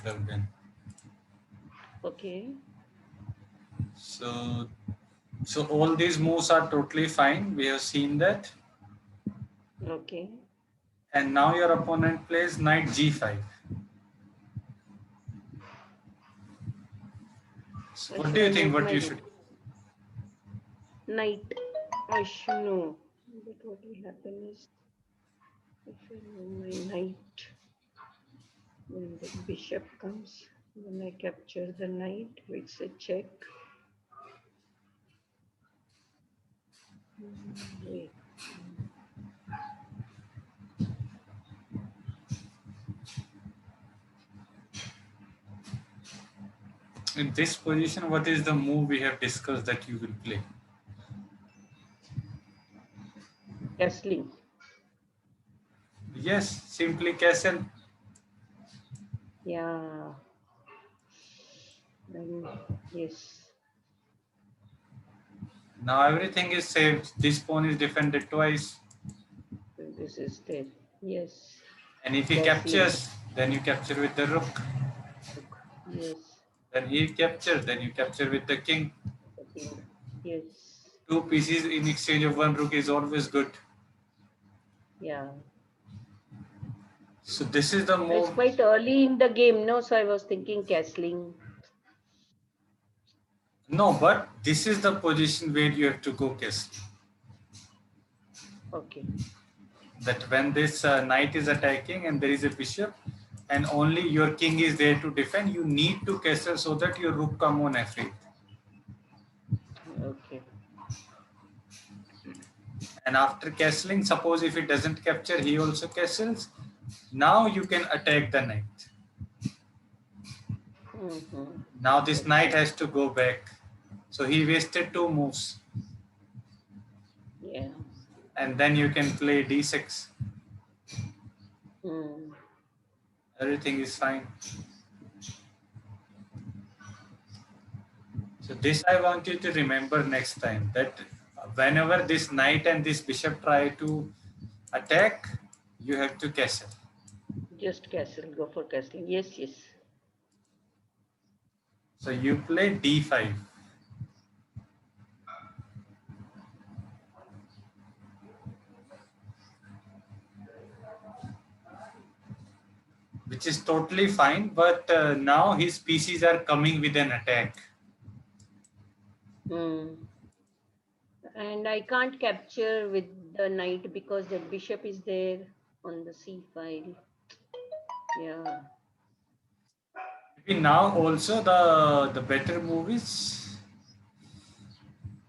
have done. Okay. So all these moves are totally fine. We have seen that. Okay. And now your opponent plays knight g5. So what Should do I you think? move What my you rook? should? Knight. I should know. But what will happen is if I move my knight, when the bishop comes, when I capture the knight, it's a check. Wait. In this position, what is the move we have discussed that you will play? Castling. Yes, simply castle. Yeah. Yes. Now everything is saved. This pawn is defended twice. This is there. Yes. And if he Castling. captures, then you capture with the rook. Yes. Then he captures, then you capture with the king. The king. Yes. Two pieces in exchange of one rook is always good. Yeah. So this is the It's move. quite early in the game, no? So I was thinking castling. No, but this is the position where you have to go castle. Okay. That when this knight is attacking and there is a bishop and only your king is there to defend, you need to castle so that your rook come on f8. Okay. And after castling, suppose if it doesn't capture, he also castles. Now you can attack the knight. Now this knight Okay. has to go back. So he wasted two moves. Yeah. And then you can play d6. Mm. Everything is fine. So this I want you to remember next time, that whenever this knight and this bishop try to attack, you have to castle. Just castle. Go for castling. Yes, yes. So you play d5. Which is totally fine, but now his pieces are coming with an attack. Mm. And I can't capture with the knight because the bishop is there on the c file. Yeah. Maybe now also the better move is,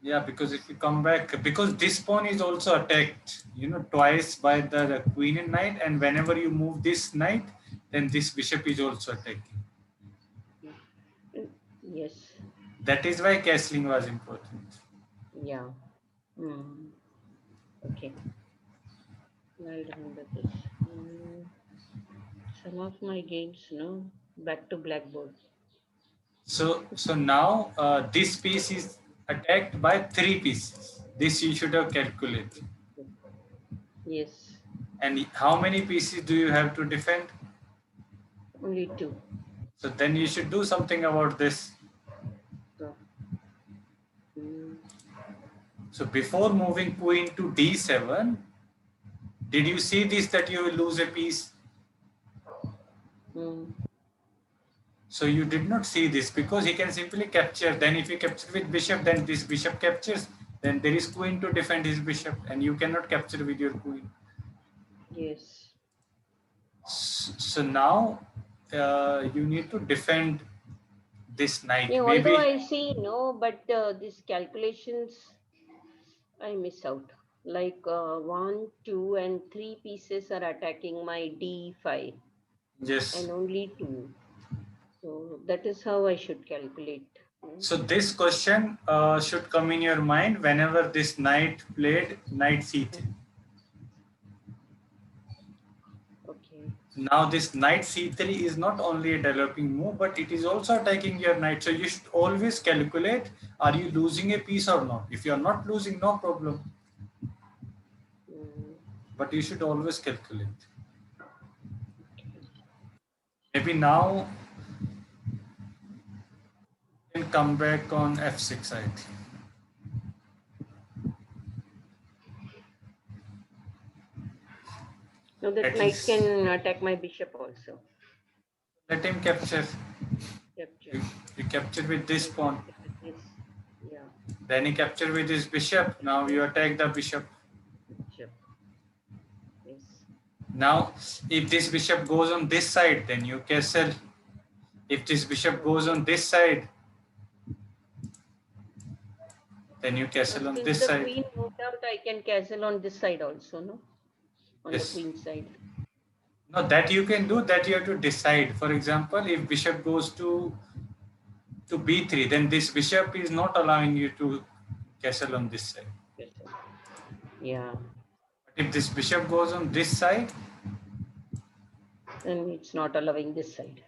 yeah, because if you come back, because this pawn is also attacked, twice by the queen and knight, and whenever you move this knight, then this bishop is also attacking. Yes. That is why castling was important. Yeah. Mm. Okay. I'll remember this. Some of my games, no, back to blackboard. So now this piece is attacked by three pieces. This you should have calculated. Yes. And how many pieces do you have to defend? Only two. So then you should do something about this. So, So before moving queen to d7, did you see this, that you will lose a piece? So you did not see this because he can simply capture. Then if you capture with bishop, then this bishop captures. Then there is queen to defend his bishop, and you cannot capture with your queen. yes. So now you need to defend this knight. Yeah, although Maybe I see, no, but these calculations I miss out. Like 1, 2, and 3 pieces are attacking my d5 yes. and only 2. So that is how I should calculate. So this question should come in your mind whenever this knight played knight c3. Okay. Now this knight c3 is not only a developing move, but it is also attacking your knight. So you should always calculate, are you losing a piece or not? If you are not losing, no problem. But you should always calculate. Okay. Maybe now Can come back on f6, I think. So that At knight least can attack my bishop also. let him capture. Capture. You capture with this pawn. Yes. Yeah. Then he capture with his bishop. Now you attack the bishop. Bishop. Yes. Now, if this bishop goes on this side, then you castle. If this bishop goes on this side, then you castle on Since this the side. queen moved out, I can castle on this side also, no? On the Yes. queen side. No, that you can do. That you have to decide. For example, if bishop goes to b3, then this bishop is not allowing you to castle on this side. Yeah. But if this bishop goes on this side, Then it's not allowing this side.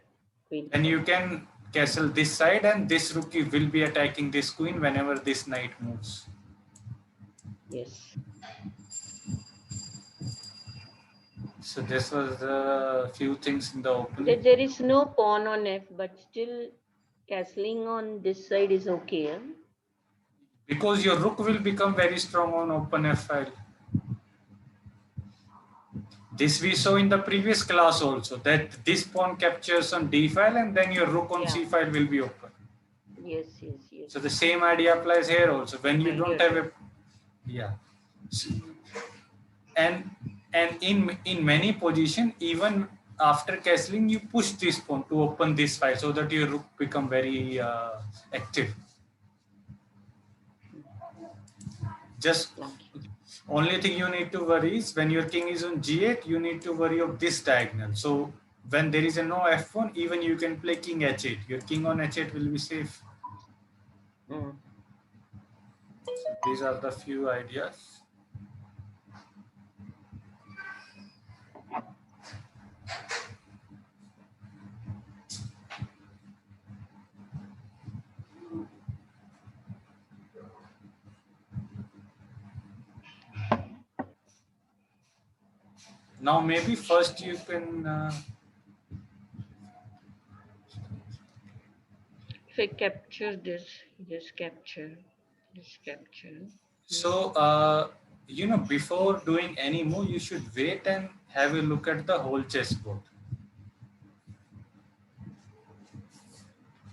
Queen then side. you can castle this side, and this rook will be attacking this queen whenever this knight moves. Yes. So this was a few things in the opening. There is no pawn on f, but still castling on this side is okay. Huh? Because your rook will become very strong on open f file. This we saw in the previous class also, that this pawn captures on d file and then your rook on c file will be open. Yes, yes, yes. So the same idea applies here also. When you don't have a, yeah. And in many position, even after castling, you push this pawn to open this file so that your rook become very active. Just only thing you need to worry is when your king is on g8, you need to worry of this diagonal. So when there is a no f1, even you can play king h8. Your king on h8 will be safe. So these are the few ideas. Now maybe first you can if I capture this, just capture. So you know, before doing any move, you should wait and have a look at the whole chessboard.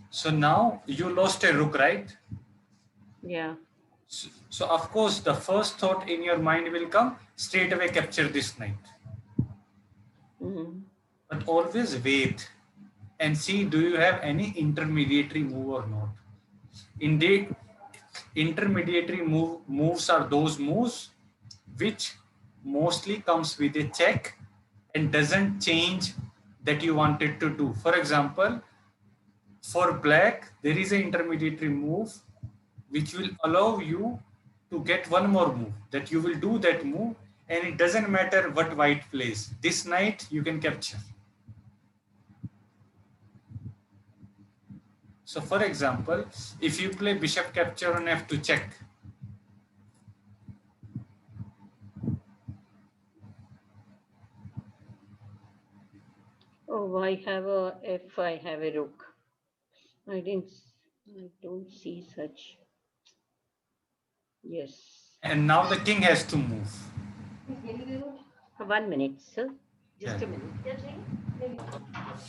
So now you lost a rook, right? Yeah. So of course, the first thought in your mind will come, straight away capture this knight. But always wait and see, do you have any intermediary move or not? Indeed, intermediary moves are those moves which mostly comes with a check and doesn't change that you wanted to do. For example, for black, there is an intermediary move which will allow you to get one more move, that you will do that move and it doesn't matter what white plays. This knight you can capture. So for example, if you play bishop capture on f2 check, oh, I have a f, I have a rook. I don't see such. Yes. And now the king has to move. 1 minute, sir. Just a minute.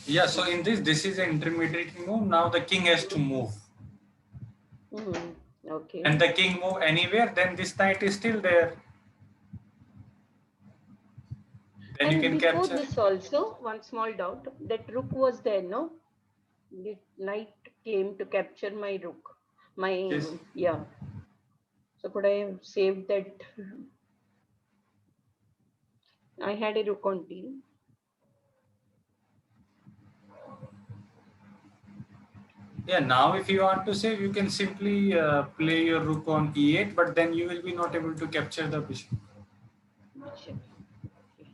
Yeah, so in this is an intermediate move. Now the king has to move. Okay. And the king move anywhere, then this knight is still there. Then and you can before capture. This also, one small doubt, that rook was there, no? The knight came to capture my rook. Yes. Yeah. So could I have saved that? I had a rook on d. Yeah, now if you want to save, you can simply play your rook on e8, but then you will be not able to capture the bishop. Bishop. Okay.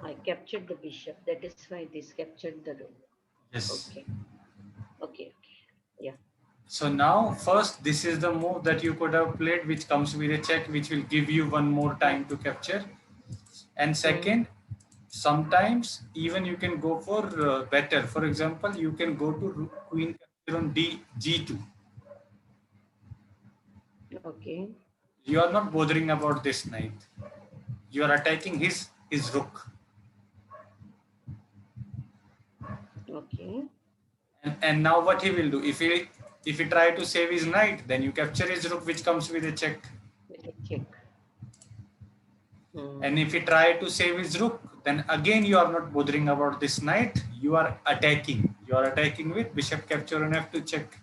I captured the bishop. That is why this captured the rook. Yes. Okay. Yeah. So now, first, this is the move that you could have played, which comes with a check, which will give you one more time to capture. And second, sometimes even you can go for better. For example, you can go to queen on G2. Okay. You are not bothering about this knight. You are attacking his rook. Okay. And now what he will do? If he try to save his knight, then you capture his rook, which comes with a check. Let me check. And if he try to save his rook, then again you are not bothering about this knight. You are attacking. You are attacking with bishop capture on F2 check.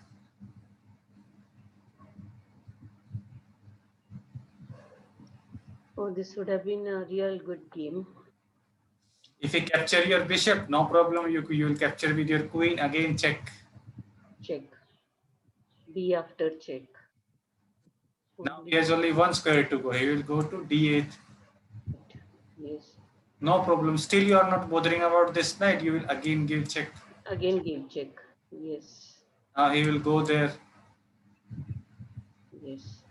Oh, this would have been a real good game. If you capture your bishop, no problem. You will capture with your queen. Again check. Check. B after check. Now he has only one square to go. He will go to D8. Yes. No problem. Still you are not bothering about this knight. You will again give check. Again give check. Yes. Now he will go there. Yes.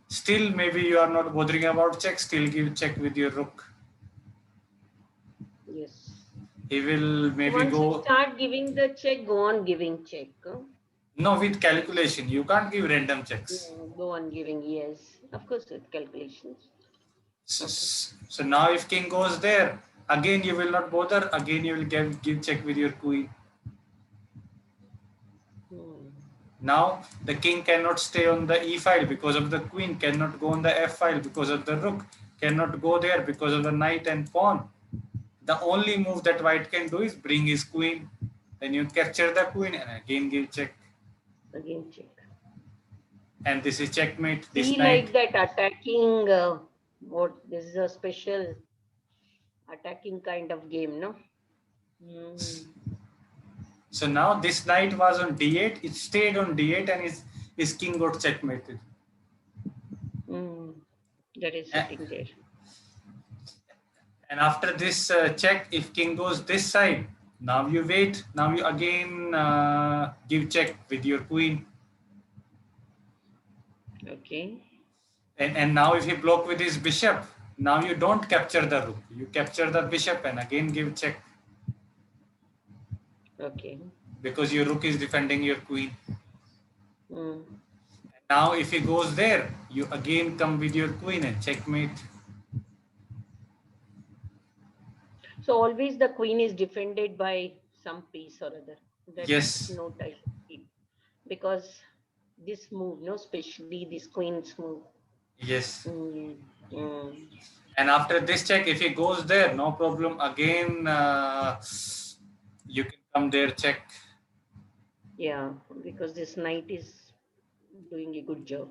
Still maybe you are not bothering about check. Still give check with your rook. Yes. He will maybe Once go. you start giving the check, go on giving check. Huh? No, with calculation. You can't give random checks. Go on giving, yes. Of course, with calculations. So now if king goes there, again you will not bother. Again you will give check with your queen. Now the king cannot stay on the e file because of the queen, cannot go on the f file because of the rook, cannot go there because of the knight and pawn. The only move that white can do is bring his queen. Then you capture the queen and again give check. Again check. And this is checkmate. This See, knight. like that attacking, this is a special attacking kind of game, no? So now this knight was on d8, it stayed on d8 and his king got checkmated. That is sitting there. And after this check, if king goes this side, now you wait. Now you again give check with your queen. Okay. And now if he block with his bishop, now you don't capture the rook. You capture the bishop and again give check. Okay. Because your rook is defending your queen. Now if he goes there, you again come with your queen and checkmate. So always the queen is defended by some piece or other. That's yes. No type of game. Because this move, no, especially this queen's move. Yes. And after this check, if he goes there, no problem. Again, you can come there, check. Yeah, because this knight is doing a good job.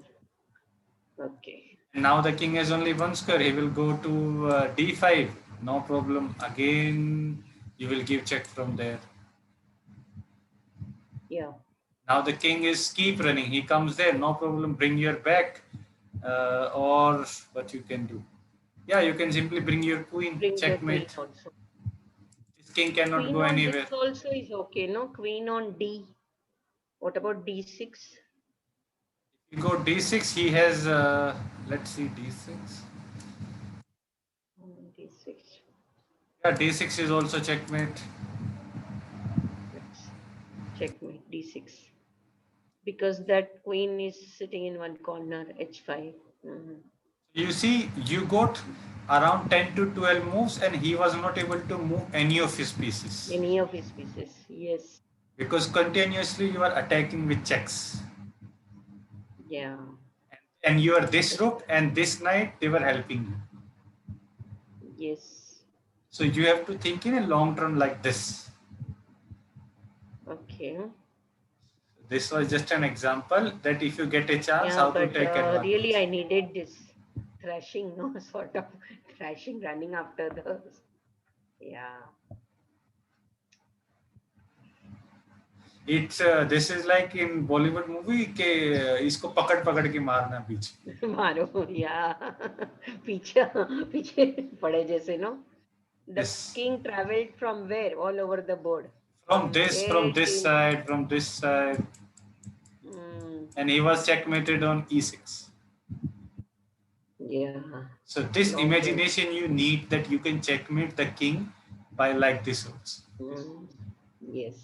Okay. And now the king has only one square. He will go to d5. No problem. Again, you will give check from there. Yeah. Now the king is keep running. He comes there. No problem. Bring your back. Or what you can do. Yeah, you can simply bring your queen. Bring checkmate. Queen also. This king cannot queen go on anywhere. This also is okay, no? Queen on D. What about D6? If you go D6, he has, let's see, D6. D6. Yeah, D6 is also checkmate. Checkmate, D6. Because that queen is sitting in one corner, H5. You see, you got around 10 to 12 moves and he was not able to move any of his pieces. Any of his pieces, yes. Because continuously you are attacking with checks. Yeah. And you are this rook and this knight, they were helping you. Yes. So you have to think in a long term like this. Okay. This was just an example that if you get a chance, how to take advantage. Really, I needed this thrashing, no, sort of thrashing, running after the, yeah. It's this is like in Bollywood movie के इसको पकड़ पकड़ के मारना पीछे. मारो, yeah. पीछे पड़े जैसे, no. The king traveled from where? All over the board. From this side, from this side. And he was checkmated on e6. Yeah. So this imagination you need that you can checkmate the king by like this also. Yes.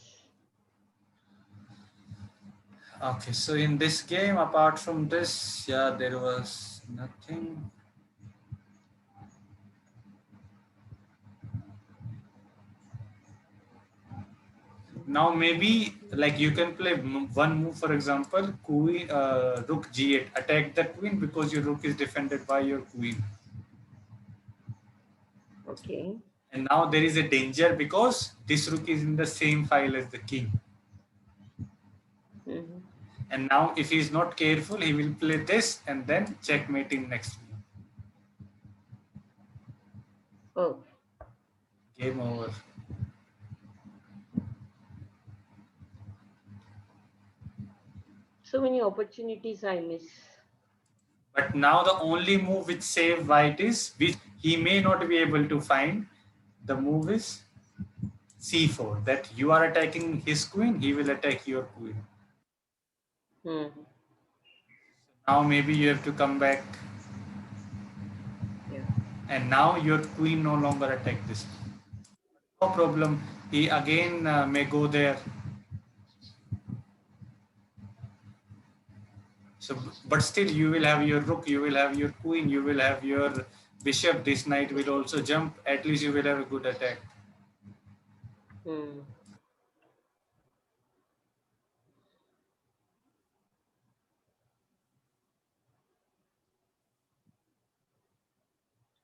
Okay, so in this game, apart from this, yeah, there was nothing. Now maybe like you can play one move, for example, queen, rook g8, attack the queen because your rook is defended by your queen. Okay. And now there is a danger because this rook is in the same file as the king. Mm-hmm. And now if he is not careful, he will play this and then checkmate in next move. Oh, Game over. so many opportunities I miss. But now the only move which save white is, which he may not be able to find, the move is c4. That you are attacking his queen, he will attack your queen. Mm-hmm. Now maybe you have to come back, Yeah. and now your queen no longer attack this. No problem. He again may go there. So, but still, you will have your rook, you will have your queen, you will have your bishop. This knight will also jump. At least you will have a good attack. Mm.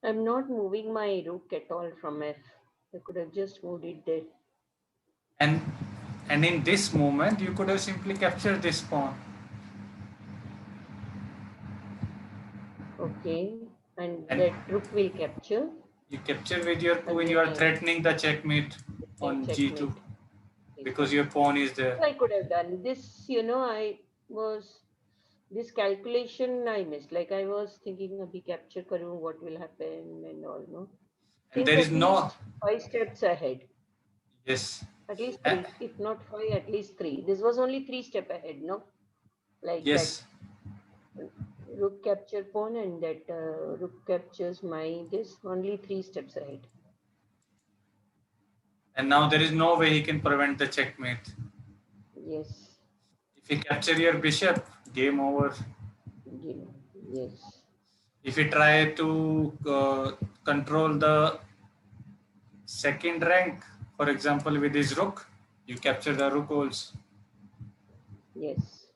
I'm not moving my rook at all from F. I could have just moved it there. And in this moment, you could have simply captured this pawn. Okay. And And that rook will capture. you capture with your And queen, then you are I threatening the checkmate can on g2 checkmate. because Exactly. your pawn is there. I could have done this, I was this calculation I missed. Like I was thinking abhi capture karu, what will happen and all, no? And Think there is at no, least 5 steps ahead. yes, At least uh, three. If not five, at least three. This was only 3 steps ahead, no? Like that yes. rook capture pawn and that rook captures my this only 3 steps ahead. And now there is no way he can prevent the checkmate. Yes. If you capture your bishop, game over. Yes. If you try to control the second rank, for example, with his rook, you capture the rook also. Yes.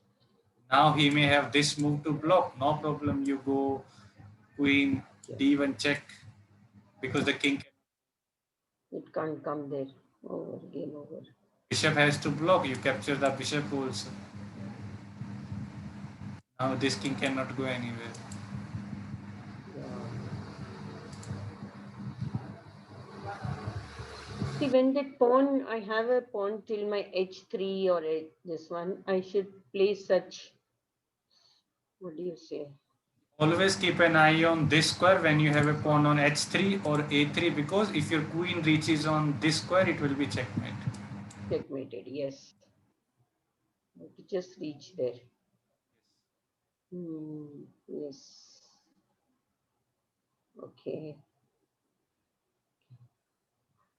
Now he may have this move to block. No problem. You go queen, Yeah. d1 check because the king It can't come there. Over. Game over. bishop has to block. You capture the bishop also. Now this king cannot go anywhere. Yeah. See, when that pawn, I have a pawn till my h3 or this one, I should play such, what do you say? Always keep an eye on this square when you have a pawn on h3 or a3 because if your queen reaches on this square, it will be checkmate. Checkmated, yes. I have to just reach there. Yes. Okay.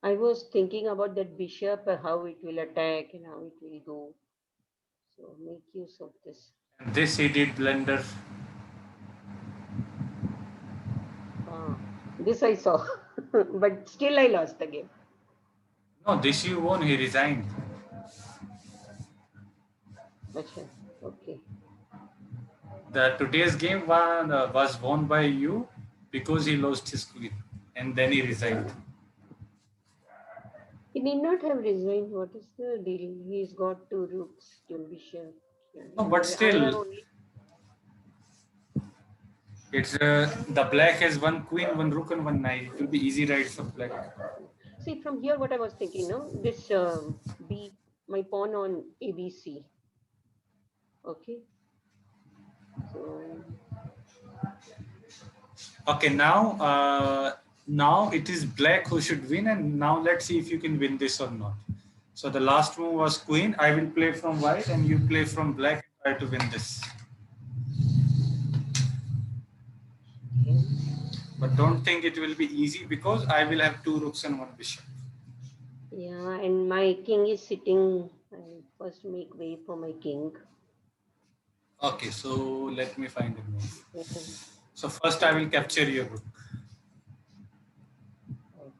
I was thinking about that bishop, how it will attack and how it will go. So make use of this. And this he did blunder. This I saw, but still I lost the game. No, this you won. He resigned. Achha. Okay. The today's game was won by you because he lost his queen and then he resigned. He need not have resigned. What is the deal? He's got two rooks, two bishop. No, but I have still, only. it's the black has one queen, one rook, and one knight. It will be easy right for black. See, from here, what I was thinking, no? This B, my pawn on ABC. Okay. So, Okay, now it is black who should win, and now let's see if you can win this or not. So the last move was queen. I will play from white, and you play from black and try to win this. okay. But don't think it will be easy because I will have two rooks and one bishop. Yeah, and my king is sitting. I first make way for my king. Okay, so let me find a move. Mhm. So first I will capture your rook. Okay.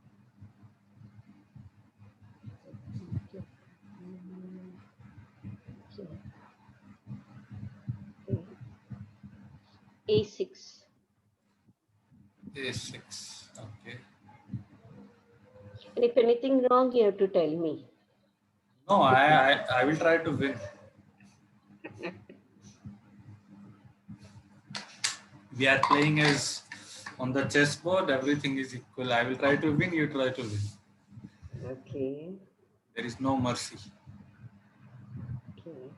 Mm, okay. Okay. A6. A6. Okay. And if anything wrong, you have to tell me. No, I will try to win. We are playing as on the chessboard. Everything is equal. I will try to win. You try to win. Okay. There is no mercy. Okay.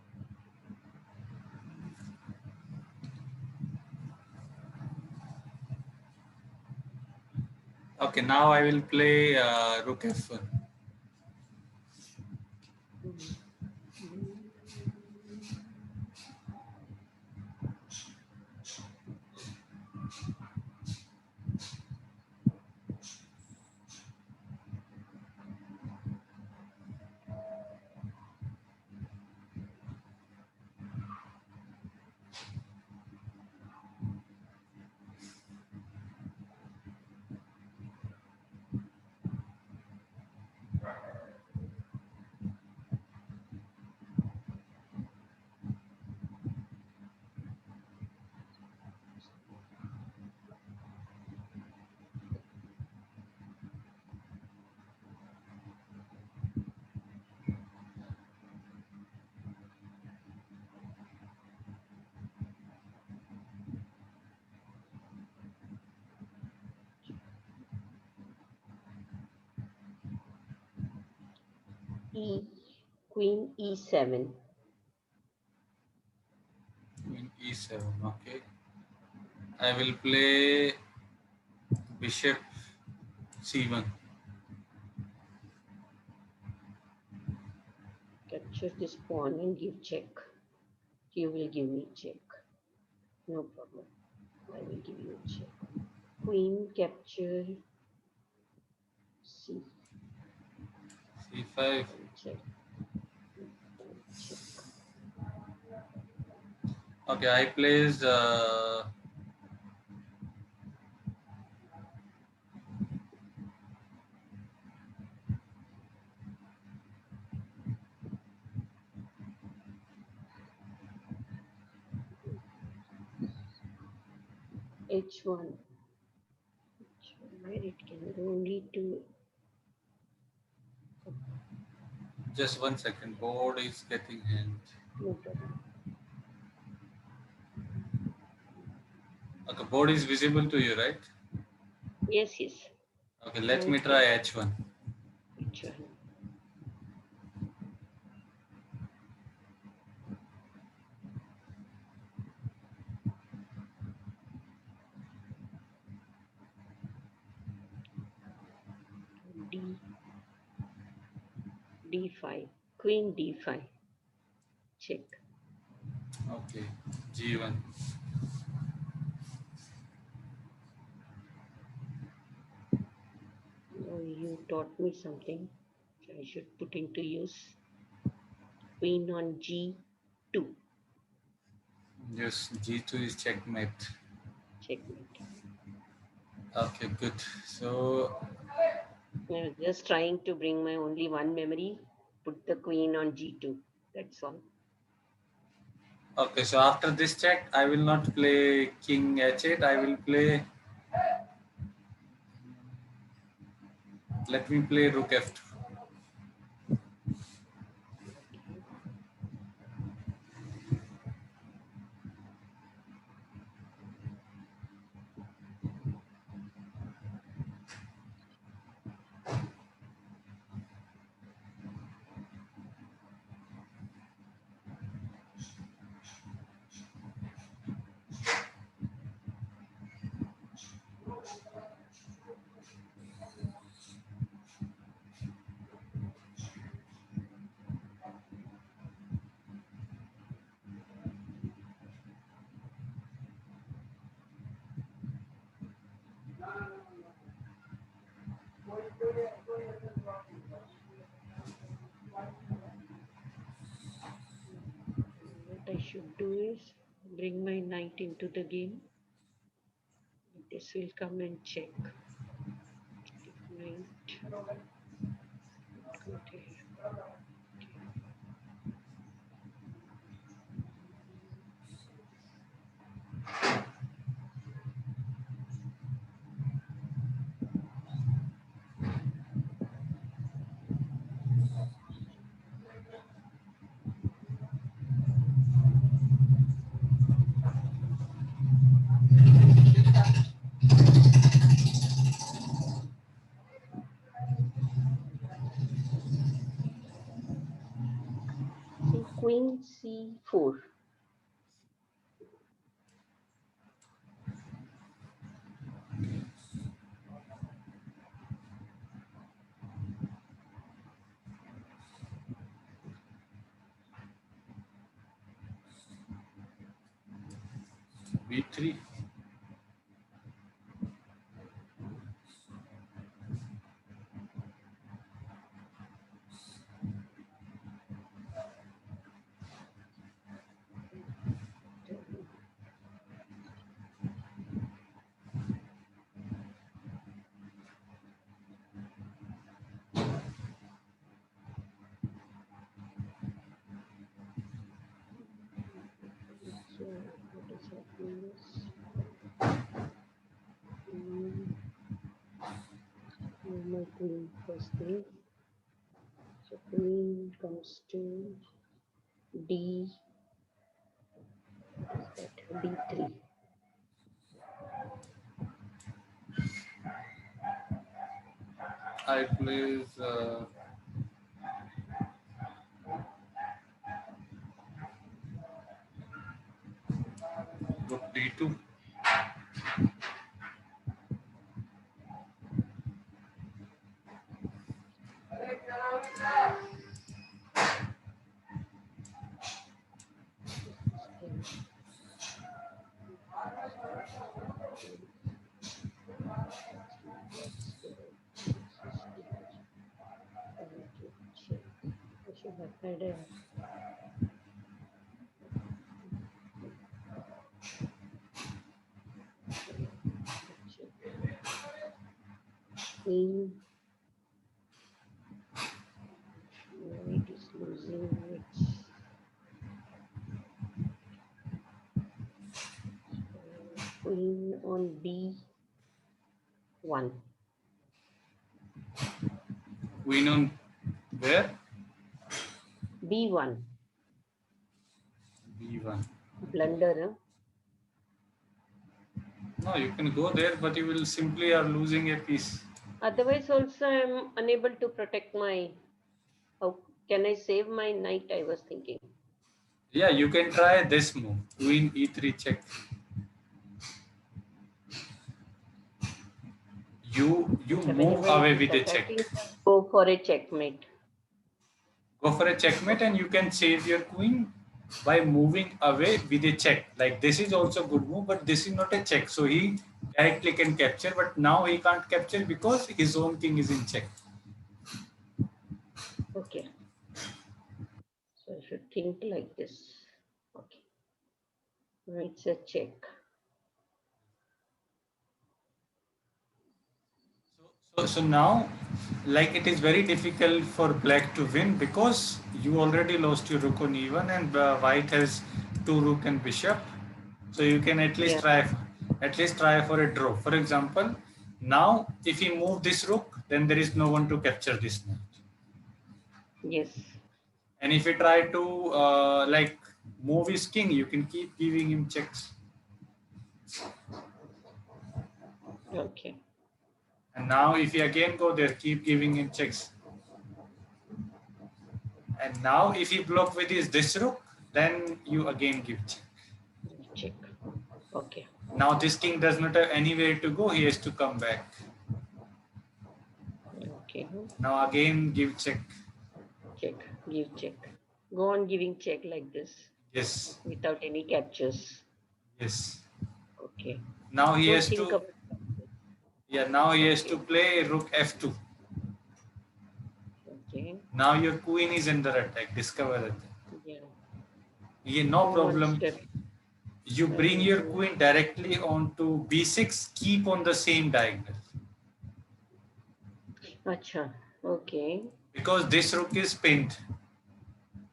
Okay, now I will play rook f1. Mm. Mm. E. Queen E7. Queen e7. Okay. I will play bishop c1. Capture this pawn and give check. You will give me check. No problem. I will give you check. Queen capture C. c5. Pawn check. Pawn check. Okay, I placed H1. Where it can go only to. just 1 second. Board is getting hand. No problem. Okay, board is visible to you, right? Yes, yes. Okay, Now let me it try can. h1. H1. D. D5. Queen D5. Check. Okay, g1. Now you taught me something. I should put into use. Queen on G2. Yes, g2 is checkmate. Checkmate. Okay, good. So, Just trying to bring my only one memory. Put the queen on G2. That's all. okay, so after this check, I will not play king h8. I will play, let me play rook f2. Okay. What I should do is bring my knight into the game. This will come and check. If knight go there. Okay. See, queen c4. B3. So what is happening is move my queen first thing. So queen comes to D. What is that? D3. I plays rook D2. I should have had a check. Queen. Knight is losing its queen on B1. Queen on where? B1. B1. Blunder, huh? No, you can go there, but you will simply are losing a piece. Otherwise, also I'm unable to protect my. How can I save my knight? I was thinking. Yeah, you can try this move. Queen E3 check. You move Whenever it away is with a attacking, check. go for a checkmate. Go for a checkmate, and you can save your queen by moving away with a check. Like this is also good move, but this is not a check. So he directly can capture, but now he can't capture because his own king is in check. Okay. So I should think like this. Okay. It's a check. So now, like it is very difficult for black to win because you already lost your rook on e1 and white has two rook and bishop. So you can Yeah. at least try for a draw. For example, now if he move this rook, then there is no one to capture this knight. Yes. And if you try to like move his king, you can keep giving him checks. Okay. And now if you again go there, keep giving him checks. And now if he block with his this rook, then you again give check. Check. Okay. Now this king does not have anywhere to go, he has to come back. Okay. Now again give check. Check. Give check. Go on giving check like this. Yes. Without any captures. Yes. Okay. Now he Don't has think to about now he has to okay. play rook f2. Okay. Now your queen is under attack. Discover it. Yeah. Yeah, no Go one problem. step. You bring your queen directly onto b6, keep on the same diagonal. Acha. Okay. Because this rook is pinned.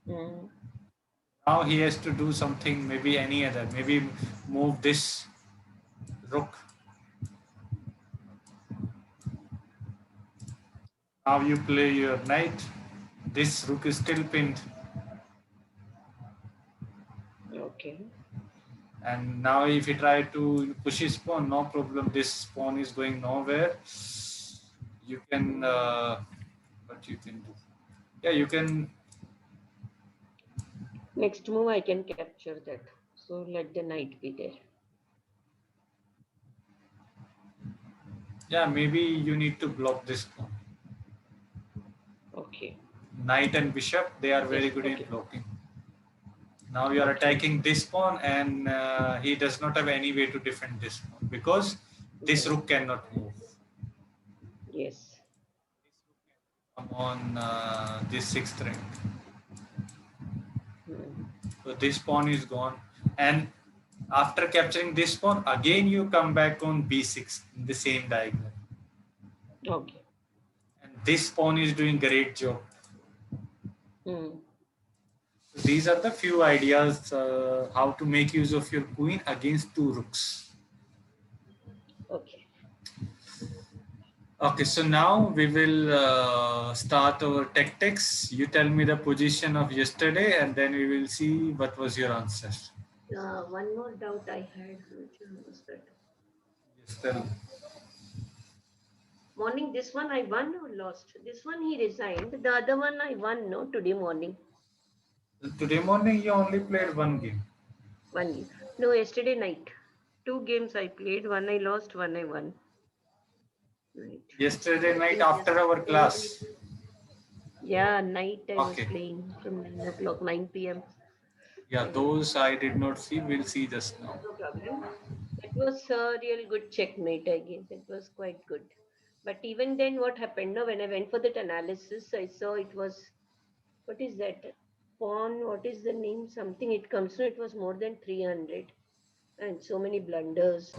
Mm. Now he has to do something, maybe any other. Maybe move this rook. Now you play your knight. This rook is still pinned. Okay. And now if you try to push his pawn, no problem. This pawn is going nowhere. You can, what you can do? Yeah, you can. Next move, I can capture that. So let the knight be there. Yeah, maybe you need to block this pawn. Okay. Knight and bishop, they are very Yes. good in Okay. blocking. Now you are Okay. attacking this pawn, and he does not have any way to defend this pawn because this Yeah. rook cannot move. Yes. Come on this sixth rank. Mm. So this pawn is gone, and after capturing this pawn, again you come back on b6 in the same diagonal. Okay. And this pawn is doing great job. Mm. These are the few ideas how to make use of your queen against two rooks. Okay. Okay, so now we will start our tactics. You tell me the position of yesterday, and then we will see what was your answer. One more doubt I had. Which one was that? Yes, tell me. Morning, this one I won or lost? This one he resigned. The other one I won, no, today morning. Today morning you only played one game. One game. No, yesterday night. Two games I played. One I lost, one I won. Right. Yesterday I night think after our yesterday, class. yeah, night I was Okay. playing from 9 o'clock, 9 p.m. Yeah, those I did not see. We'll see just now. No problem. That was a real good checkmate, I guess. It was quite good. But even then, what happened? No, when I went for that analysis, I saw it was, what is that? Pawn, what is the name? Something it comes to, it was more than 300 and so many blunders.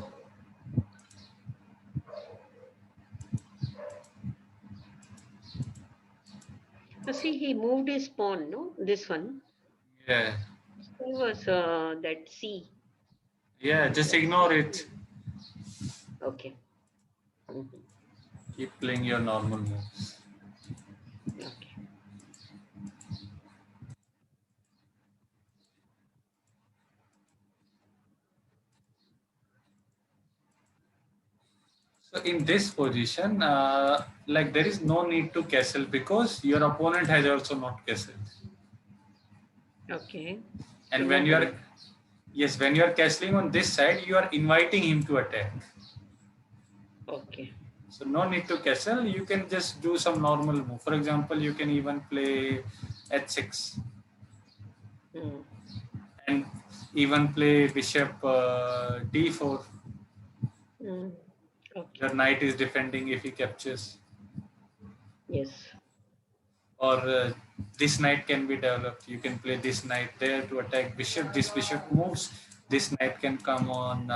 So see, he moved his pawn, no? This one. Yeah. It was that C. Yeah, just That ignore C. it. Okay. Mhm. Keep playing your normal moves. Okay. So in this position, like there is no need to castle because your opponent has also not castled. Okay. So And no when you are, hurry. yes, when you are castling on this side, you are inviting him to attack. Okay. So no need to castle. You can just do some normal move. For example, you can even play h6 Mm. and even play bishop d4. Mm. Okay. Your knight is defending if he captures. Yes. Or this knight can be developed. You can play this knight there to attack bishop. This bishop moves. This knight can come on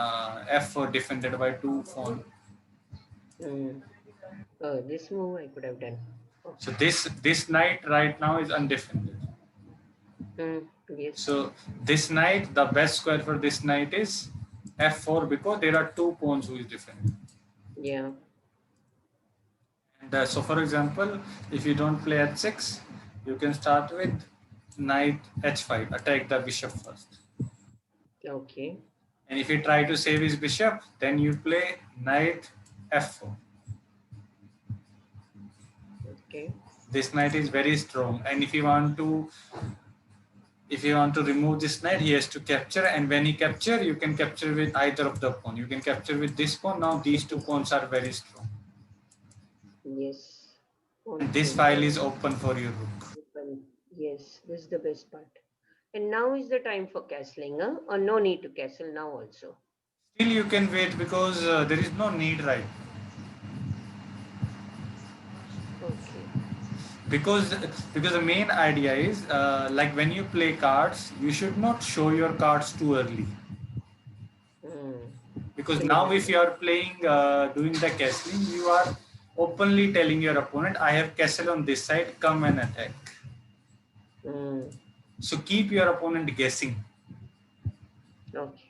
f4 defended by two pawn. Mm. Oh, this move I could have done. So Okay. this knight right now is undefended. Mm. Yes. So this knight, the best square for this knight is f4 because there are two pawns who is defending. Yeah. And so for example, if you don't play h6, you can start with knight h5, attack the bishop first. Okay. And if you try to save his bishop, then you play knight f4. Okay. This knight is very strong, and if you want to remove this knight, he has to capture, and when he capture, you can capture with either of the pawn. You can capture with this pawn. Now these two pawns are very strong. Yes. And Pawn this strength file is is open for your rook. open. Yes. This is the best part. And now is the time for castling, huh? Or no need to castle now also. Still you can wait because there is no need right. Okay. Because the main idea is like when you play cards, you should not show your cards too early. Because now if you are playing, doing the castling, you are openly telling your opponent, I have castle on this side, come and attack. So keep your opponent guessing. Okay.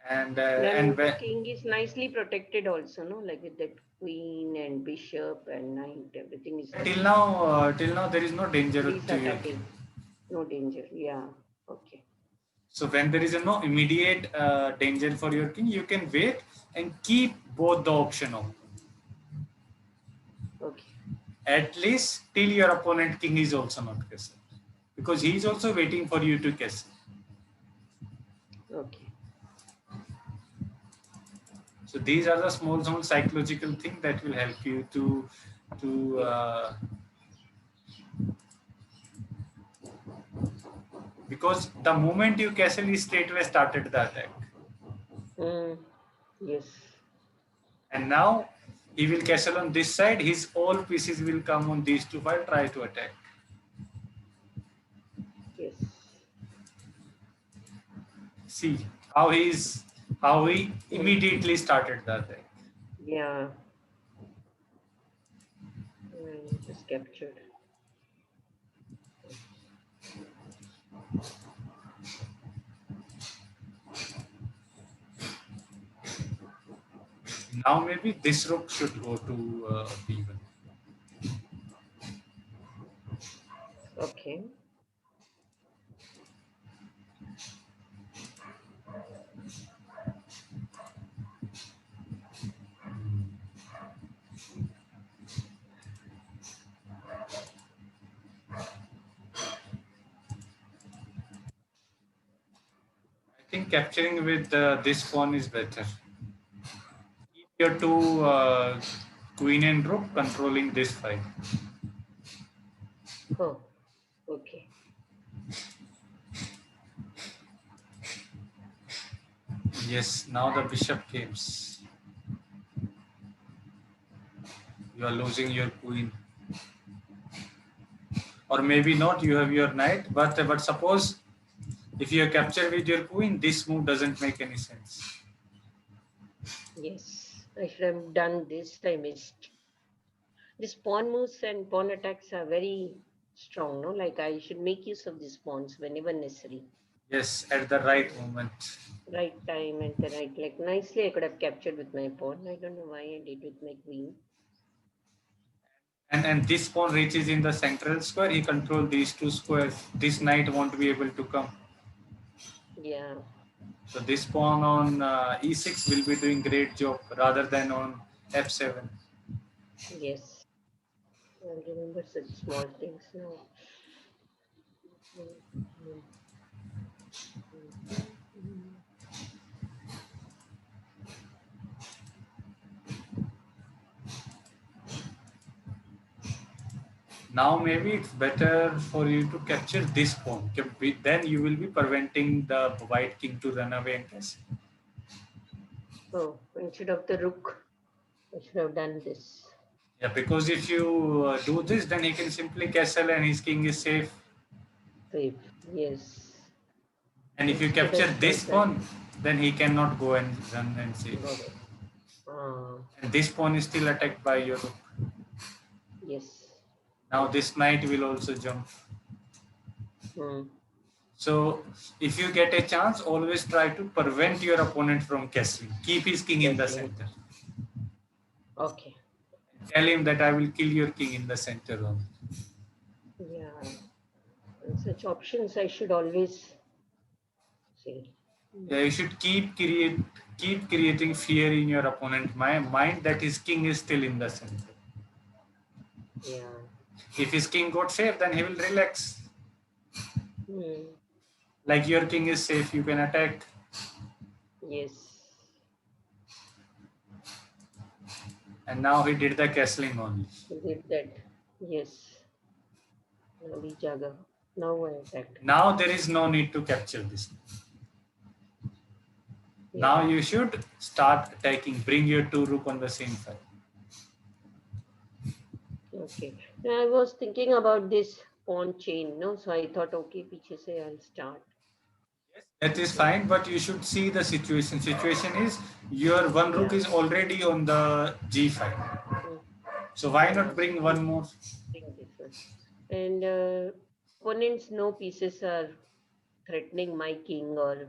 And then the king is nicely protected also, no? Like with that queen and bishop and knight, everything is till now there is no danger he's to you. attacking. No danger. Yeah. Okay. So when there is no immediate danger for your king, you can wait and keep both the option open. Okay. At least till your opponent king is also not castle, because he is also waiting for you to castle. Okay. So these are the small psychological things that will help you to because the moment you castle, he straightway started the attack. Yes. And now he will castle on this side. His all pieces will come on these two while try to attack. Yes. See how he immediately started the attack. Yeah. Just captured. Now maybe this rook should go to b1. Okay. I think capturing with this pawn is better. Keep your two queen and rook controlling this fight. Oh, okay. Yes, now the bishop games. You are losing your queen. Or maybe not, you have your knight, but suppose if you are captured with your queen, this move doesn't make any sense. Yes, I should have done this. I missed. These pawn moves and pawn attacks are very strong, no? Like I should make use of these pawns whenever necessary. Yes, at the right moment. Right time and the right, like nicely I could have captured with my pawn. I don't know why I did with my queen. And this pawn reaches in the central square, he controls these two squares. This knight won't be able to come. Yeah. So this pawn on e6 will be doing great job rather than on f7. Yes. I'll remember such small things now. Now maybe it's better for you to capture this pawn. Then you will be preventing the white king to run away and castle. Oh, instead of the rook, I should have done this. Yeah, because if you do this, then he can simply castle and his king is safe. Safe. Yes. And if you Instead capture of this that, pawn, then he cannot go and run and save. got it. And this pawn is still attacked by your rook. Yes. Now this knight will also jump. So if you get a chance, always try to prevent your opponent from castling. Keep his king in the center. Okay. Tell him that I will kill your king in the center only. Yeah. And such options I should always say. Yeah, you should keep creating fear in your opponent's mind that his king is still in the center. Yeah. If his king got safe, then he will relax. Like your king is safe, you can attack. Yes. And now he did the castling only. He did that. Yes. Now I attacked. Now there is no need to capture this. Yeah. Now you should start attacking. Bring your two rook on the same side. Okay. Now I was thinking about this pawn chain, no? So I thought, okay, piche se I'll start. Yes, that is fine, but you should see the situation. Situation is your one rook Yeah. is already on the g5. Mm. So why Yeah. not So bring we one more? bring this one. And opponent's no pieces are threatening my king, or I'm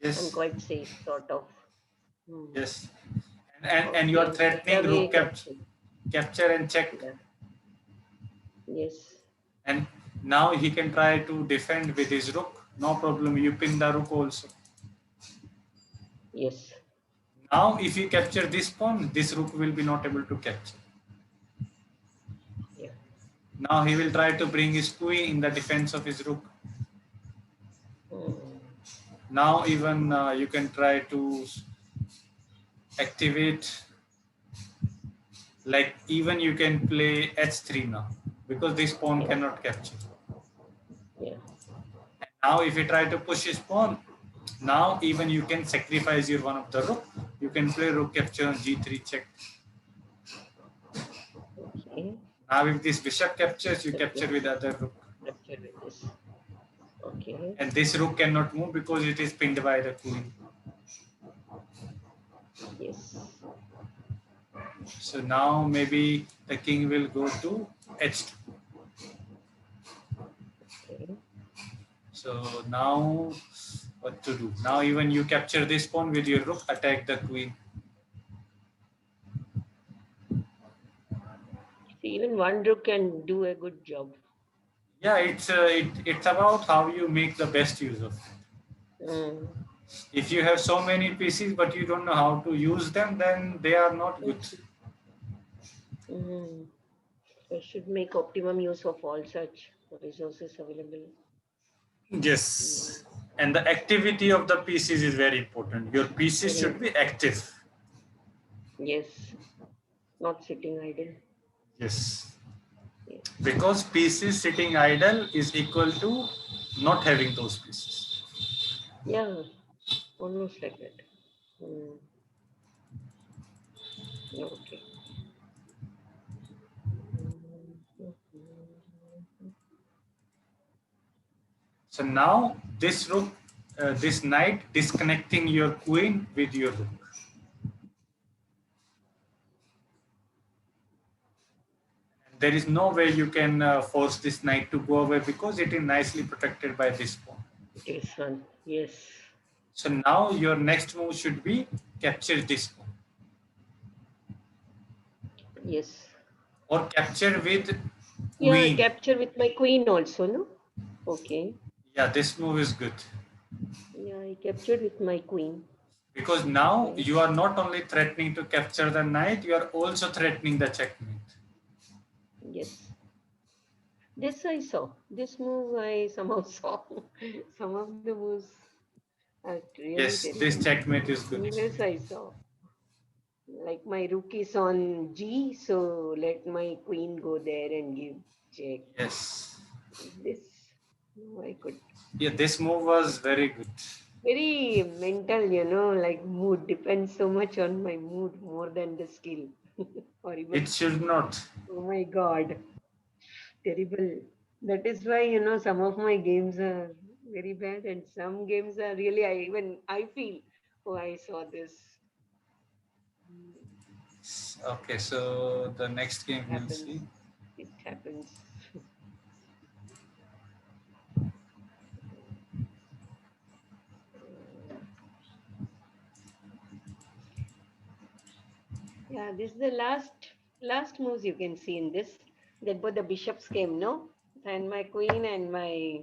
Yes, quite safe, sort of. Hmm. yes. And you are Okay. Straight threatening away rook capture. capture and check. Yeah. Yes. And now he can try to defend with his rook. No problem. You pin the rook also. Yes. Now if you capture this pawn, this rook will be not able to capture. Yeah. Now he will try to bring his queen in the defense of his rook. Hmm. Now even you can try to activate, like even you can play h3 now because this pawn Yeah. cannot capture. Yeah. And now if you try to push his pawn, now even you can sacrifice your one of the rook. You can play rook capture on g3 check. Okay. Now if this bishop captures, you capture Capture. with other rook. Capture with this. Okay. And this rook cannot move because it is pinned by the queen. Yes. So now maybe the king will go to h2. Okay. So now what to do? Now even you capture this pawn with your rook, attack the queen. So even one rook can do a good job. Yeah, it's about how you make the best use of it. Mm. If you have so many pieces but you don't know how to use them, then they are not good. Mm. I should make optimum use of all such resources available. Mm. Yes. And the activity of the pieces is very important. Your pieces Very should be important. active. Yes. Not sitting idle. Yes. Yes. Because pieces sitting idle is equal to not having those pieces. Yeah. Almost like that. Mm. Okay. Mm. So now this rook, this knight disconnecting your queen with your rook. There is no way you can force this knight to go away because it is nicely protected by this pawn. This one. Yes. So now your next move should be capture this pawn Yes. or capture with Yeah. queen. Capture with my queen also, no? Okay. Yeah, this move is good Yeah. I captured with my queen. because now Okay. you are not only threatening to capture the knight, you are also threatening the checkmate. Yes. This I saw. This move I somehow saw. Some of the moves are really Yes, this terrible. checkmate is good. Yes, I saw. Like my rook is on G, so let my queen go there and give check. Yes. This, no, I could. Yeah, this move was very good. Very mental, like mood depends so much on my mood more than the skill or even It should skill. not. Oh my God, terrible. That is why, some of my games are very bad and some games are really, I feel, oh, I saw this. Okay, so the next game we'll Happens. see. It happens. Yeah, this is the last moves you can see in this. That both the bishops came, no? And my queen and my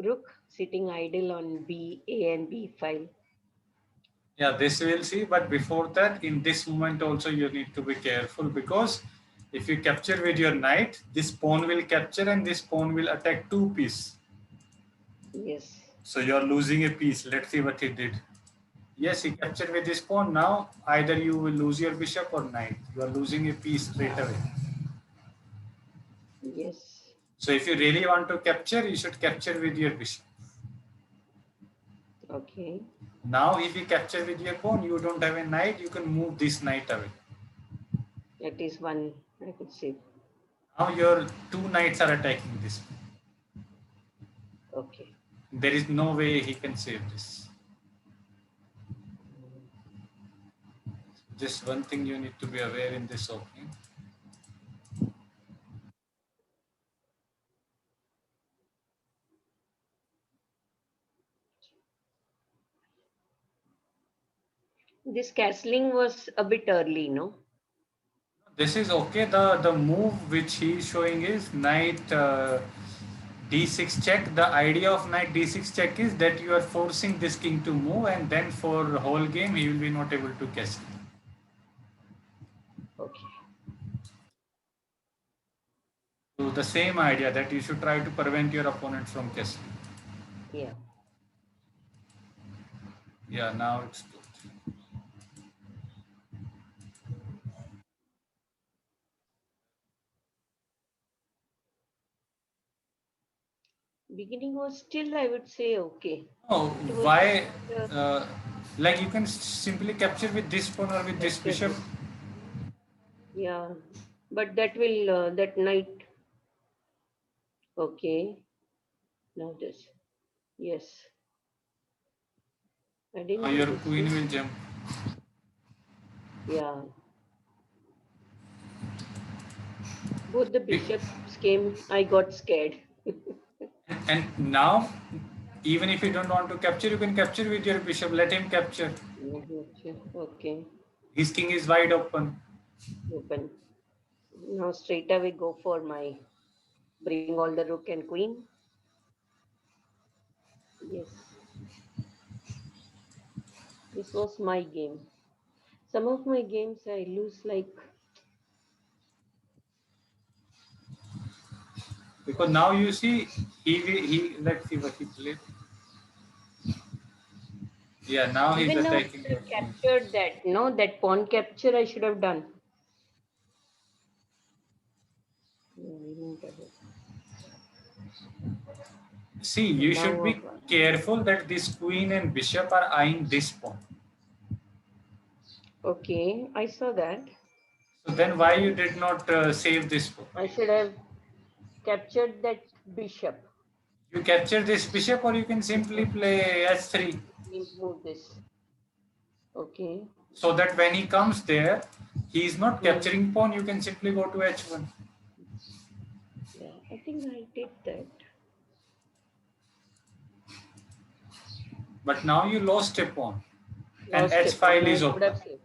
rook sitting idle on B, A and B file. Yeah, this we'll see. But before that, in this moment also you need to be careful because if you capture with your knight, this pawn will capture and this pawn will attack two pieces. Yes. So you are losing a piece. Let's see what he did. Yes, he captured with this pawn. Now either you will lose your bishop or knight. You are losing a piece straight away. Yes. So if you really want to capture, you should capture with your bishop. Okay. Now if you capture with your pawn, you don't have a knight, you can move this knight away. That is one I could say. Now your two knights are attacking this. Okay. There is no way he can save this. Just one thing you need to be aware in this opening. This castling was a bit early, no? This is okay. The move which he is showing is knight d6 check. The idea of knight d6 check is that you are forcing this king to move, and then for whole game he will be not able to castle. Okay. So the same idea that you should try to prevent your opponent from castling. Yeah. Yeah, now it's good. Beginning was still, I would say, okay. Oh, It was why? uh, Like you can simply capture with this pawn or with this captured bishop. this. Yeah. But that knight, okay. Now this. Yes. I Now didn't do your this. queen No? will jump. Yeah. Both the Be- bishops came. I got scared. And now, even if you don't want to capture, you can capture with your bishop. Let him capture. Okay. His king is wide open. Open. Now straight away go for my bring all the rook and queen. Yes. This was my game. Some of my games I lose like Because now you see, let's see what he played. Yeah, now he's even now I attacking should your have queen. captured that. No, that pawn capture I should have done. No, I didn't have it. See, So you should now be careful that this queen and bishop are eyeing this pawn. okay, I saw that. So then why you did not save this pawn? I should have captured that bishop. You capture this bishop or you can simply play h3. Move this. Okay. So that when he comes there, he is not Hmm. capturing pawn, you can simply go to h1. Yeah, I think I did that. But now you lost a pawn and Lost h a pawn. file No, is I could open. have saved.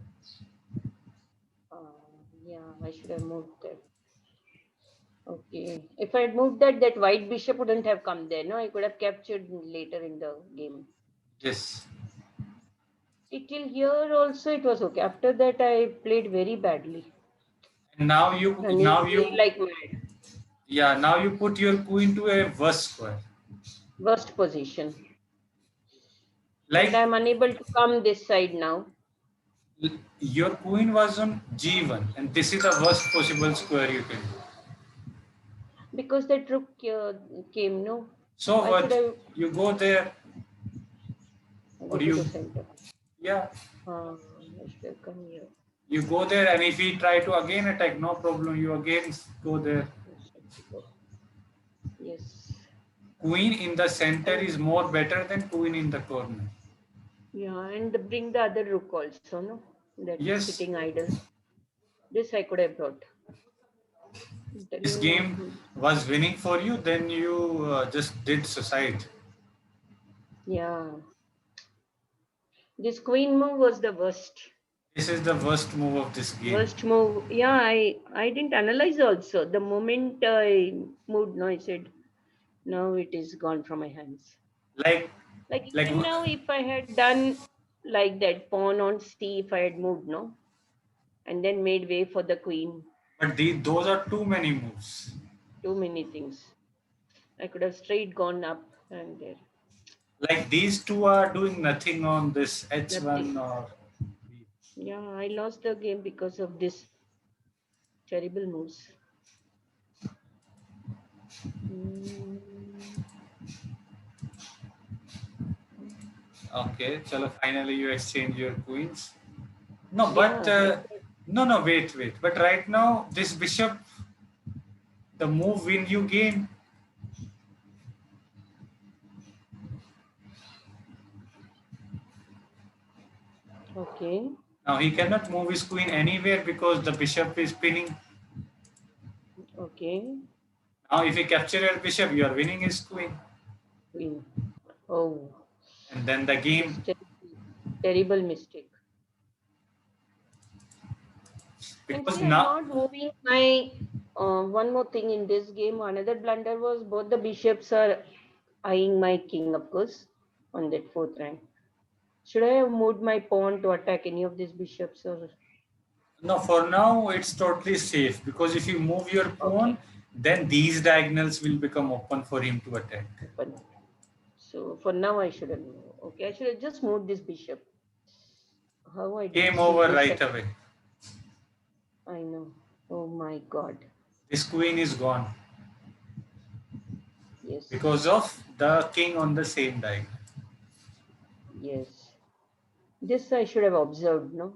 Yeah, I should have moved that. Okay. If I had moved that, that white bishop wouldn't have come there. No, I could have captured later in the game. Yes. See, till here also it was okay. After that, I played very badly, And now you running now away you like mad. yeah, now you put your queen to a worse square. Worst position. And Like I'm unable to come this side now your queen was on g1 and this is the worst possible square you can do. because that rook came. No, So I should what? have You go there go or to the you center. yeah, I should have come here. you go there and if he try to again attack, no problem, you again go there. Yes. Queen in the center And is more better than queen in the corner. yeah, and bring the other rook also, no? That Yes, sitting idle. This I could have brought. I'm this telling you. game was winning for you, then you just did suicide. Yeah. This queen move was the worst. This is the worst move of this game. Worst move. Yeah, I didn't analyze also. The moment I moved, no, I said, now it is gone from my hands. Like, Like like, even now, if I had done like that pawn on C, if I had moved, no, and then made way for the queen, but those are too many moves. too many things. I could have straight gone up and there. Like these two are doing nothing on this Nothing. h1 or Yeah, I lost the game because of this terrible moves. Mm, okay. Chalo, finally you exchange your queens. No, but yeah, I no, wait. But right now, this bishop, the move win you game. Okay. Now he cannot move his queen anywhere because the bishop is pinning. Okay. Now if he capture your bishop, you are winning his queen. Queen. Oh, And then the this game, terrible mistake. And because see, I'm now, not moving my. One more thing in this game, another blunder was both the bishops are eyeing my king, of course, on that fourth rank. Should I have moved my pawn to attack any of these bishops or? no, for now it's totally safe because if you move your Okay, pawn, then these diagonals will become open for him to attack. open. So for now, I shouldn't move. Okay, I should have just moved this bishop. How I didn't Game see over this. right away. I know. Oh my God. This queen is gone Yes. because of the king on the same diagonal. Yes. This I should have observed, no?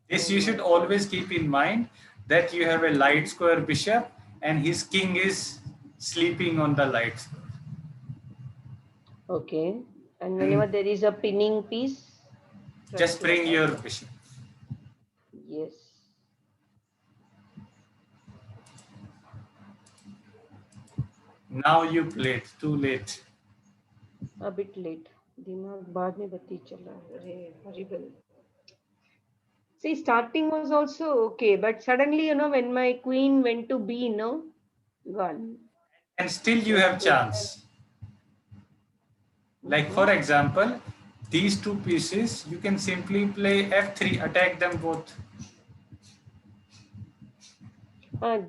This Oh you my should God. always keep in mind that you have a light square bishop and his king is sleeping on the light square. Okay. And whenever And there is a pinning piece, try just to bring attack your that. bishop. Yes. Now you played, too late. A bit late. दिमाग बाद में बत्ती चला. अरे, horrible. See, starting was also okay, but suddenly, when my queen went to B, no, gone. And still you That have could chance. Like have. for example, these two pieces, you can simply play f3, attack them both.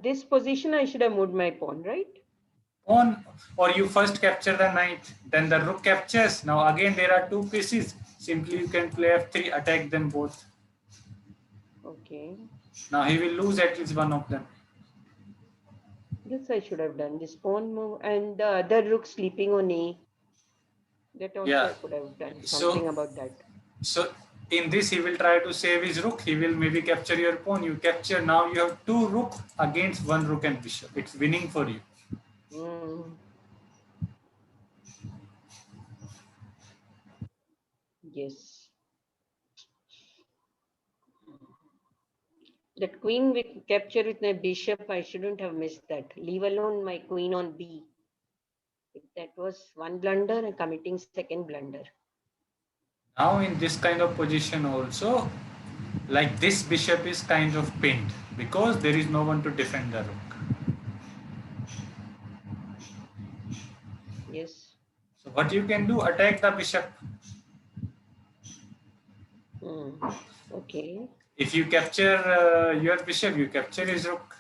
This position, I should have moved my pawn, right? On, or you first capture the knight, then the rook captures. Now again there are two pieces. Simply you can play f3, attack them both. Okay. Now he will lose at least one of them. This I should have done. This pawn move and the other rook sleeping on A. That also Yeah. I could have done So something about that. so in this he will try to save his rook. He will maybe capture your pawn. You capture. Now you have two rook against one rook and bishop. It's winning for you. Mm. Yes. That queen with capture with my bishop, I shouldn't have missed that. Leave alone my queen on B. That was one blunder and committing second blunder. Now in this kind of position also, like this bishop is kind of pinned because there is no one to defend the rook. Yes. So what you can do, attack the bishop. Okay. If you capture your bishop, you capture his rook.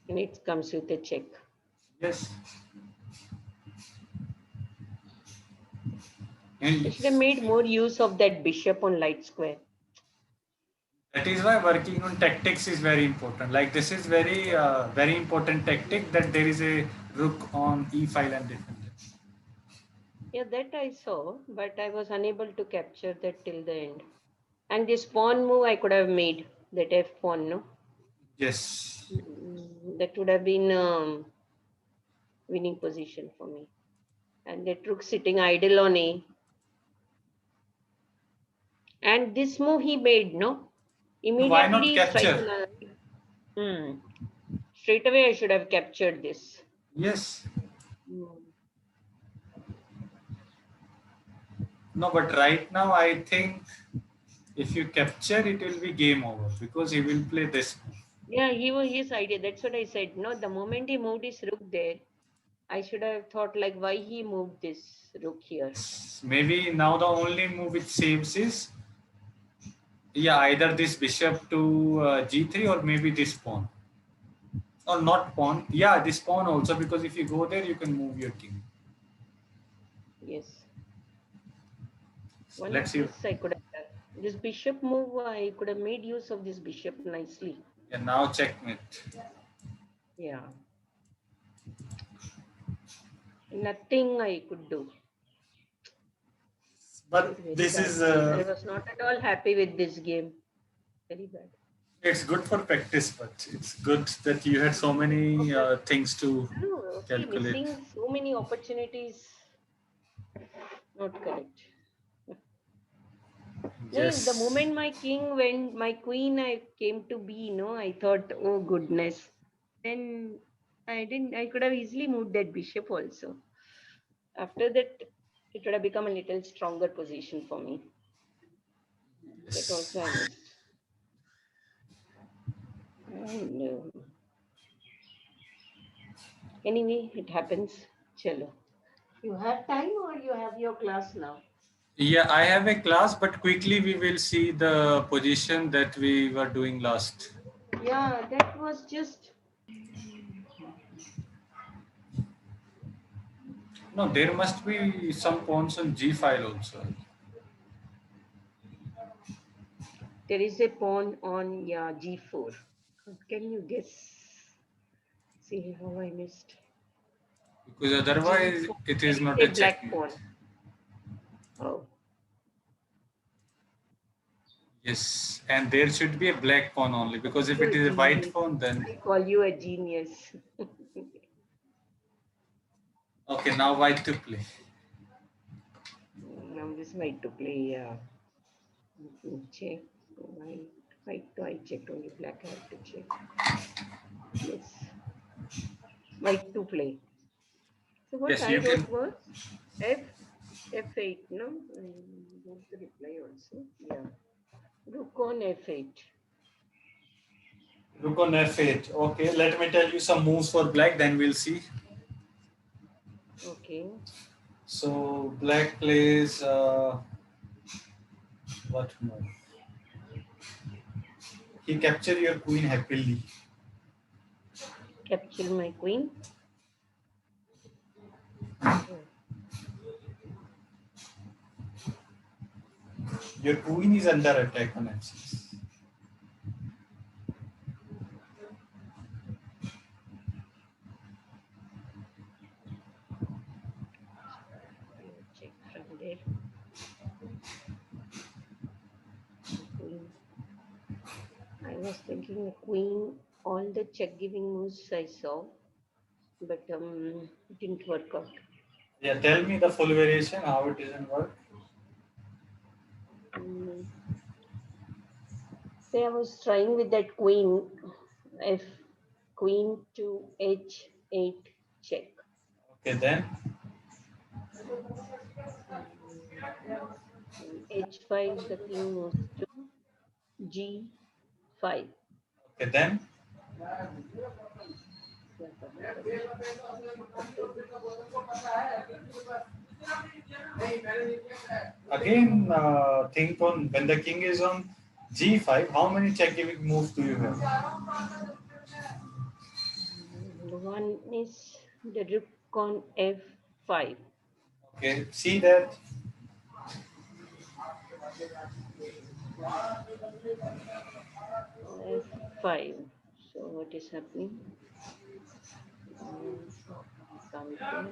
And it comes with a check. Yes. I And should have made more use of that bishop on light square. that is why working on tactics is very important. Like this is very important tactic that there is a rook on e file and defend it. Yeah, that I saw, but I was unable to capture that till the end. And this pawn move I could have made, that F pawn, no? Yes. That would have been winning position for me. And that rook sitting idle on A. And this move he made, no? Why not Immediately strike capture? another. Straight away I should have captured this. Yes. Hmm. No, but right now I think if you capture, it will be game over because he will play this move. Yeah, he was his idea. That's what I said. No, the moment he moved his rook there, I should have thought like why he moved this rook here. Maybe now the only move which saves is either this bishop to g3 or maybe this pawn. Or not pawn. Yeah, this pawn also because if you go there, you can move your king. Yes. So One let's of see. this I could have done. This bishop move, I could have made use of this bishop nicely. Yeah, now checkmate. Yeah. Nothing I could do. But Very this bad is game. I was not at all happy with this game. Very bad. it's good for practice, but it's good that you had so many things to No, see, calculate. missing so many opportunities. Not correct. Yes. The moment my king went, my queen, I came to be, I thought, oh goodness. Then I could have easily moved that bishop also. After that, it would have become a little stronger position for me. That Yes. also I missed. And anyway, it happens. Chalo. You have time or you have your class now? Yeah, I have a class, but quickly we will see the position that we were doing last. Yeah, that was just. No, there must be some pawns on G file also. There is a pawn on, yeah, g4. Can you guess? See how I missed. Because otherwise G4. it There is is not a a black checkmate. pawn. Oh, Yes, and there should be a black pawn only because if you're it a is a white genius. pawn, then I call you a genius. okay. Now white to play. Now this white to play. Check. White. White. I checked only black. I have to check. Yes. White to play. So what Yes, I you can. wrote was F F8. No, I wrote the reply also. Yeah. Rook on F8. Rook on F8. Okay, let me tell you some moves for black. Then we'll see. Okay. So black plays what move? He capture your queen happily. Capture my queen. Your queen is under attack on F6. Check from there. Queen. I was thinking queen. All the check giving moves I saw, but it didn't work out. Yeah, tell me the full variation how it doesn't work. Mm. Say I was trying with that queen. If queen to h8 check. Okay, then. H5 the king moves to g5. Okay, then. Again, think on when the king is on G5, how many check giving moves do you have? One is the rook on f5. Okay, see that. F5. So what is happening? Come there.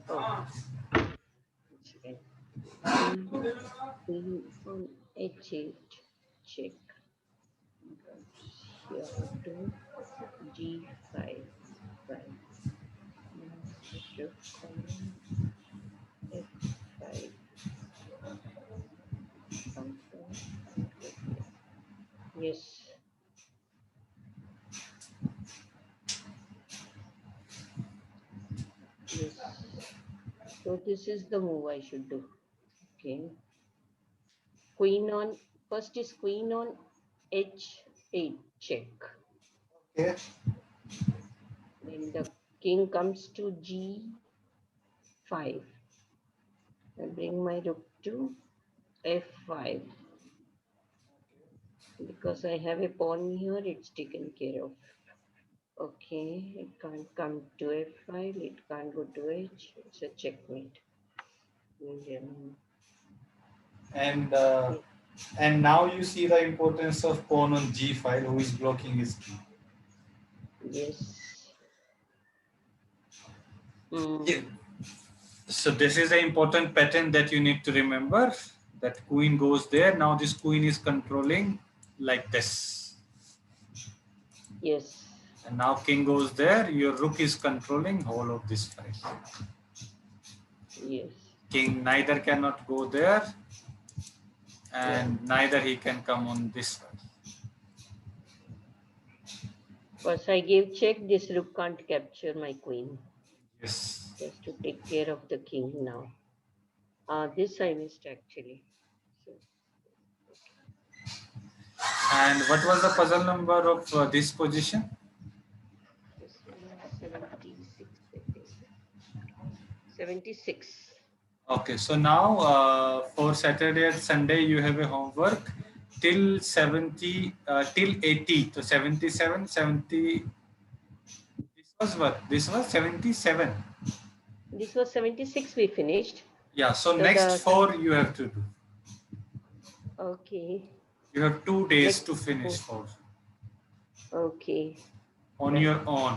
Oh, okay. Queen on h8 check. Here to g5. Right. Rook on f5. Come here and go here. Yes. Yes. So this is the move I should do. Okay. Queen on, first is queen on h8 check. Okay. Then the king comes to g5. I bring my rook to f5. Because I have a pawn here, it's taken care of. Okay, it can't come to f5, it can't go to h, it's a checkmate. And and now you see the importance of pawn on G5, who is blocking his king. Yes. Yeah. So this is an important pattern that you need to remember. That queen goes there. Now this queen is controlling like this. Yes. And now king goes there. Your rook is controlling whole of this file. Yes. king neither cannot go there, and neither he can come on this one. Because I gave check, this rook can't capture my queen. Yes. Just to take care of the king now. This I missed actually. So, And what was the puzzle number of this position? this one is 76, I think. 76. Okay, so now for Saturday and Sunday you have a homework till 70, till 80. So 77, 70. This was what? This was 77. This was 76 we finished. Yeah, so So next 4 you have to do. Okay. You have 2 days Next to finish 4. 4 Okay. on Right. your own.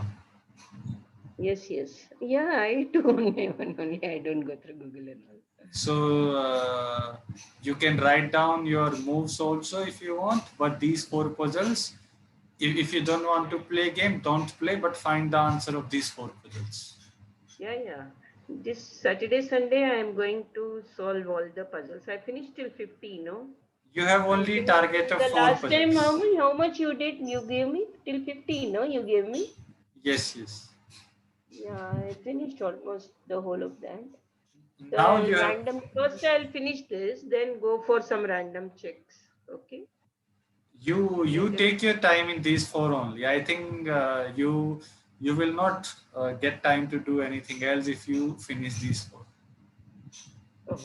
Yes, yes. Yeah, I do on my own only. I don't go through Google and all. So you can write down your moves also if you want, but these 4 puzzles, if you don't want to play game, don't play, but find the answer of these 4 puzzles. Yeah. This Saturday, Sunday, I am going to solve all the puzzles. I finished till 50, no? You have only target of The 4 last puzzles. time, how much you did? You gave me till 50, no? You gave me? Yes, yes. Yeah, I finished almost the whole of that. So Now you have, first I'll finish this, then go for some random checks. Okay? you take your time in these 4 only. I think you will not get time to do anything else if you finish these 4. Oh.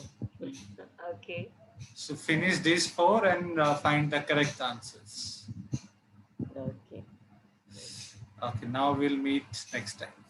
Okay. So finish these 4 and find the correct answers. Okay. Okay, now we'll meet next time.